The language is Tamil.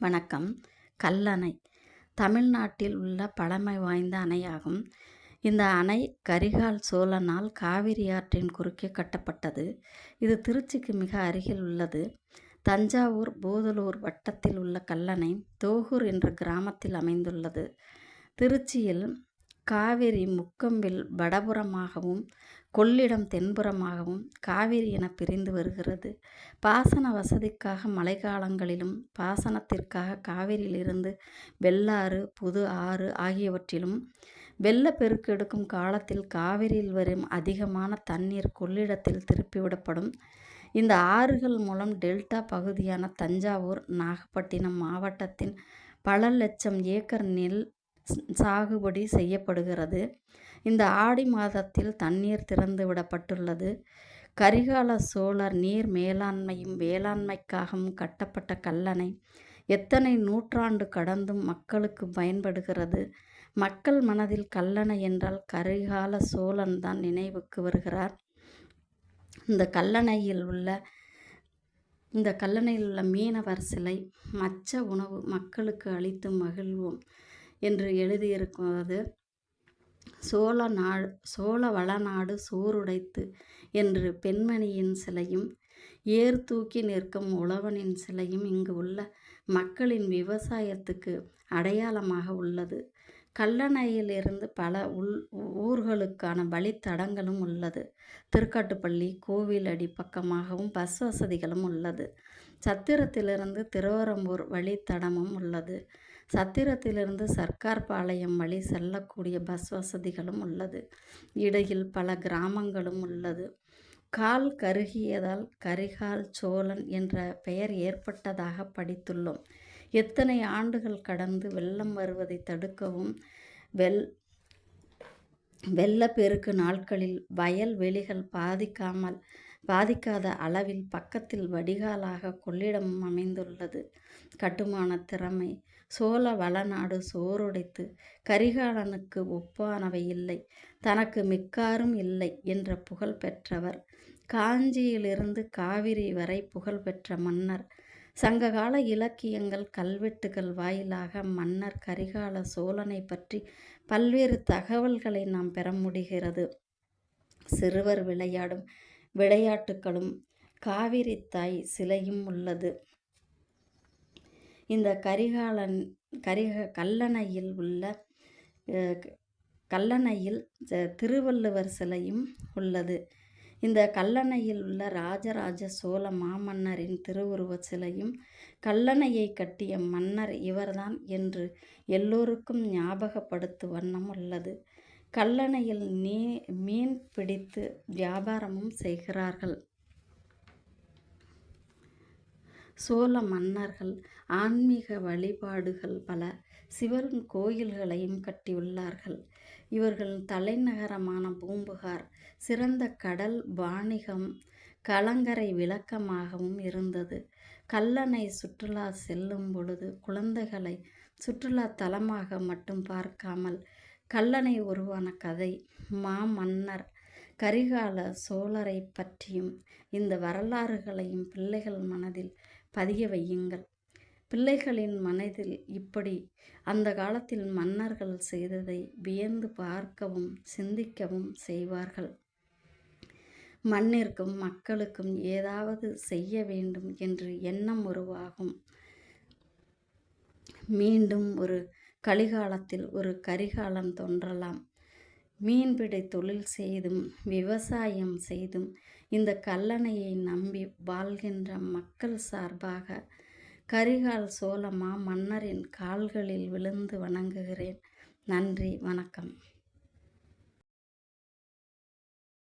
வணக்கம். கல்லணை தமிழ்நாட்டில் உள்ள பழமை வாய்ந்த அணையாகும். இந்த அணை கரிகால் சோழனால் காவிரி ஆற்றின் குறுக்கே கட்டப்பட்டது. இது திருச்சிக்கு மிக அருகில் உள்ளது. தஞ்சாவூர் பூதலூர் வட்டத்தில் உள்ள கல்லணை தோகூர் என்ற கிராமத்தில் அமைந்துள்ளது. திருச்சியில் காவிரி முக்கொம்பில் வடபுறமாகவும் கொள்ளிடம் தென்புறமாகவும் காவிரி என பிரிந்து வருகிறது. பாசன வசதிக்காக மழைக்காலங்களிலும் பாசனத்திற்காக காவிரியிலிருந்து வெள்ளாறு புது ஆறு ஆகியவற்றிலும் வெள்ளப்பெருக்கு எடுக்கும் காலத்தில் காவிரியில் வரும் அதிகமான தண்ணீர் கொள்ளிடத்தில் திருப்பிவிடப்படும். இந்த ஆறுகள் மூலம் டெல்டா பகுதியான தஞ்சாவூர் நாகப்பட்டினம் மாவட்டத்தின் பல லட்சம் ஏக்கர் நெல் சாகுபடி செய்யப்படுகிறது. இந்த ஆடி மாதத்தில் தண்ணீர் திறந்து விடப்பட்டுள்ளது. கரிகால சோழர் நீர் மேலாண்மையும் வேளாண்மைக்காகவும் கட்டப்பட்ட கல்லணை எத்தனை நூற்றாண்டு கடந்தும் மக்களுக்கு பயன்படுகிறது. மக்கள் மனதில் கல்லணை என்றால் கரிகால சோழன் தான் நினைவுக்கு வருகிறார். இந்த கல்லணையில் உள்ள மீனவர் சிலை மச்ச உணவு மக்களுக்கு அளித்து மகிழ்வோம் என்று எழுதியிருக்கிறது. சோழ வளநாடு சோறுடைத்து என்று பெண்மணியின் சிலையும் ஏர் தூக்கி நிற்கும் உழவனின் சிலையும் இங்கு உள்ள மக்களின் விவசாயத்துக்கு அடையாளமாக உள்ளது. கல்லணையிலிருந்து பல ஊர்களுக்கான வழித்தடங்களும் உள்ளது. திருக்காட்டுப்பள்ளி கோவிலடி பக்கமாகவும் பஸ் வசதிகளும் உள்ளது. சத்திரத்திலிருந்து திருவரம்பூர் வழித்தடமும் உள்ளது. சத்திரத்திலிருந்து சர்க்கார்பாளையம் வழி செல்லக்கூடிய பஸ் வசதிகளும் உள்ளது. இடையில் பல கிராமங்களும் உள்ளது. கால் கருகியதால் கரிகால் சோழன் என்ற பெயர் ஏற்பட்டதாக படித்துள்ளோம். எத்தனை ஆண்டுகள் கடந்து வெள்ளம் வருவதை தடுக்கவும் வெள்ளப்பெருக்கு நாட்களில் வயல் வெளிகள் பாதிக்காத அளவில் பக்கத்தில் வடிகாலாக கொள்ளிடம் அமைந்துள்ளது. கட்டுமான திறமை சோழ வளநாடு சோறுடைத்து கரிகாலனுக்கு ஒப்பானவை இல்லை, தனக்கு மிக்காரும் இல்லை என்ற புகழ் பெற்றவர். காஞ்சியிலிருந்து காவிரி வரை புகழ் பெற்ற மன்னர். சங்ககால இலக்கியங்கள் கல்வெட்டுகள் வாயிலாக மன்னர் கரிகால சோழனை பற்றி பல்வேறு தகவல்களை நாம் பெற முடிகிறது. சிறுவர் விளையாடும் விளையாட்டுகளும் காவிரி தாய் சிலையும் உள்ளது. இந்த கல்லணையில் திருவள்ளுவர் சிலையும் உள்ளது. இந்த கல்லணையில் உள்ள ராஜராஜ சோழ மாமன்னரின் திருவுருவ சிலையும் கல்லணையை கட்டிய மன்னர் இவர்தான் என்று எல்லோருக்கும் ஞாபகப்படுத்தும் வண்ணம் உள்ளது. கல்லணையில் மீன் பிடித்து வியாபாரமும் செய்கிறார்கள். சோழ மன்னர்கள் ஆன்மீக வழிபாடுகள் பல சிவன் கோயில்களையும் கட்டியுள்ளார்கள். இவர்கள் தலைநகரமான பூம்புகார் சிறந்த கடல் வாணிகம் கலங்கரை விளக்கமாகவும் இருந்தது. கல்லணை சுற்றுலா செல்லும் பொழுது குழந்தைகளை சுற்றுலா தலமாக மட்டும் பார்க்காமல் கல்லணை உருவான கதை மாமன்னர் கரிகால சோழரை பற்றியும் இந்த வரலாறுகளையும் பிள்ளைகள் மனதில் பதிய வையுங்கள். பிள்ளைகளின் மனதில் இப்படி அந்த காலத்தில் மன்னர்கள் செய்ததை வியந்து பார்க்கவும் சிந்திக்கவும் செய்வார்கள். மண்ணிற்கும் மக்களுக்கும் ஏதாவது செய்ய வேண்டும் என்று எண்ணம் உருவாகும். மீண்டும் ஒரு கலிகாலத்தில் ஒரு கரிகாலன் தோன்றலாம். மீன்பிடி தொழில் செய்தும் விவசாயம் செய்தும் இந்த கல்லணையை நம்பி வாழ்கின்ற மக்கள் சார்பாக கரிகால் சோழ மாமன்னரின் கால்களில் விழுந்து வணங்குகிறேன். நன்றி, வணக்கம்.